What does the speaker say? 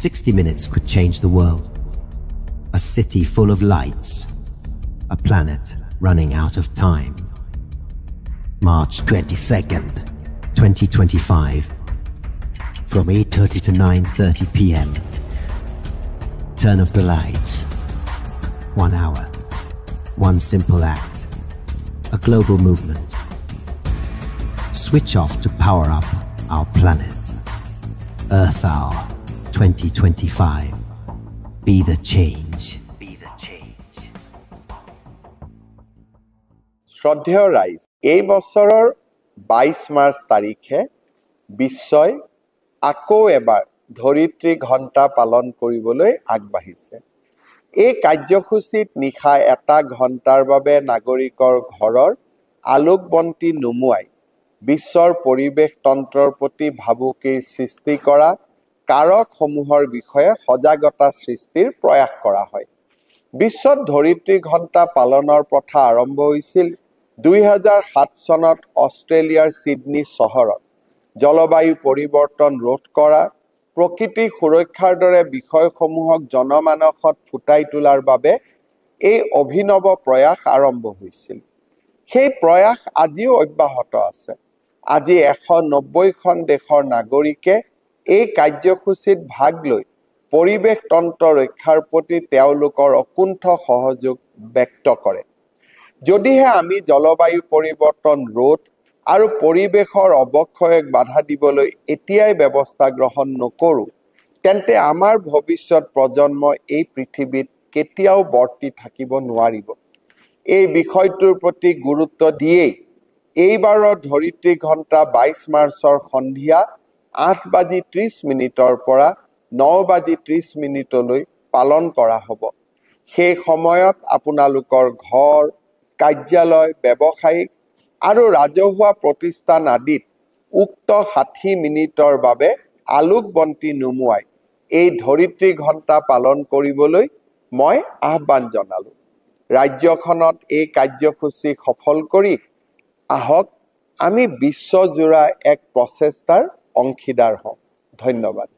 60 minutes could change the world. A city full of lights. A planet running out of time. March 22nd, 2025. From 8:30 to 9:30 p.m. Turn off the lights. 1 hour. One simple act. A global movement. Switch off to power up our planet. Earth Hour 2025. Be the change. Be the change. শ্ৰদ্ধেয় ৰাইজ, এই বছৰৰ 22 March তাৰিখে বিশ্বই আকৌ এবাৰ ধৰিত্ৰী ঘণ্টা পালন কৰিবলৈ আগবাঢ়িছে। এই কাৰ্যসূচীত নিশা 1 ঘণ্টাৰ বাবে নাগৰিকৰ ঘৰৰ আলোকবন্তি নুমুৱাই বিশ্বৰ পৰিৱেশ তন্ত্ৰৰ প্ৰতি ভাবুকিৰ সৃষ্টি কৰা কাৰকসমূহৰ বিষয়ে সজাগতা সৃষ্টিৰ প্ৰয়াস কৰা হয়। বিশ্বত ধৰিত্ৰী ঘণ্টা পালনৰ প্ৰথা আৰম্ভ হৈছিল 2007 চনত অষ্ট্ৰেলিয়াৰ সিডনী চহৰত। জলবায়ু পৰিৱৰ্তন ৰোধ কৰা, প্ৰকৃতি সুৰক্ষাৰ দৰে বিষয়সমূহক জনমানসত ফুটাই তোলাৰ বাবে এই অভিনৱ প্ৰয়াস আৰম্ভ হৈছিল। সেই প্ৰয়াস আজিও অব্যাহত আছে। আজি 190খন দেশৰ নাগৰিকে এই কাৰ্যসূচীত ভাগ লৈ পৰিৱেশ তন্ত্ৰ ৰক্ষাৰ প্ৰতি তেওঁলোকৰ অকুণ্ঠ সহযোগ ব্যক্ত কৰে। যদিহে আমি জলবায়ু পৰিৱৰ্তন ৰোধ আৰু পৰিৱেশৰ অৱক্ষয়ক বাধা দিবলৈ এতিয়াই ব্যৱস্থা গ্ৰহণ নকৰোঁ, তেন্তে আমাৰ ভৱিষ্যত প্ৰজন্ম এই পৃথিৱীত কেতিয়াও বৰ্তি থাকিব নোৱাৰিব। এই বিষয়টোৰ প্ৰতি গুৰুত্ব দিয়েই এইবাৰৰ ধৰিত্ৰী ঘণ্টা 22 মাৰ্চৰ সন্ধিয়া 8:30 পৰা 9:30লৈ পালন কৰা হ'ব। সেই সময়ত আপোনালোকৰ ঘৰ, কাৰ্যালয়, ব্যৱসায়িক আৰু ৰাজহুৱা প্ৰতিষ্ঠান আদিত উক্ত 60 মিনিটৰ বাবে আলোকবন্তি নুমুৱাই এই ধৰিত্ৰী ঘণ্টা পালন কৰিবলৈ মই আহ্বান জনালোঁ। ৰাজ্যখনত এই কাৰ্যসূচী সফল কৰি আহক আমি বিশ্বজোৰা এক প্ৰচেষ্টাৰ অংশীদাৰ হওঁ। ধন্যবাদ।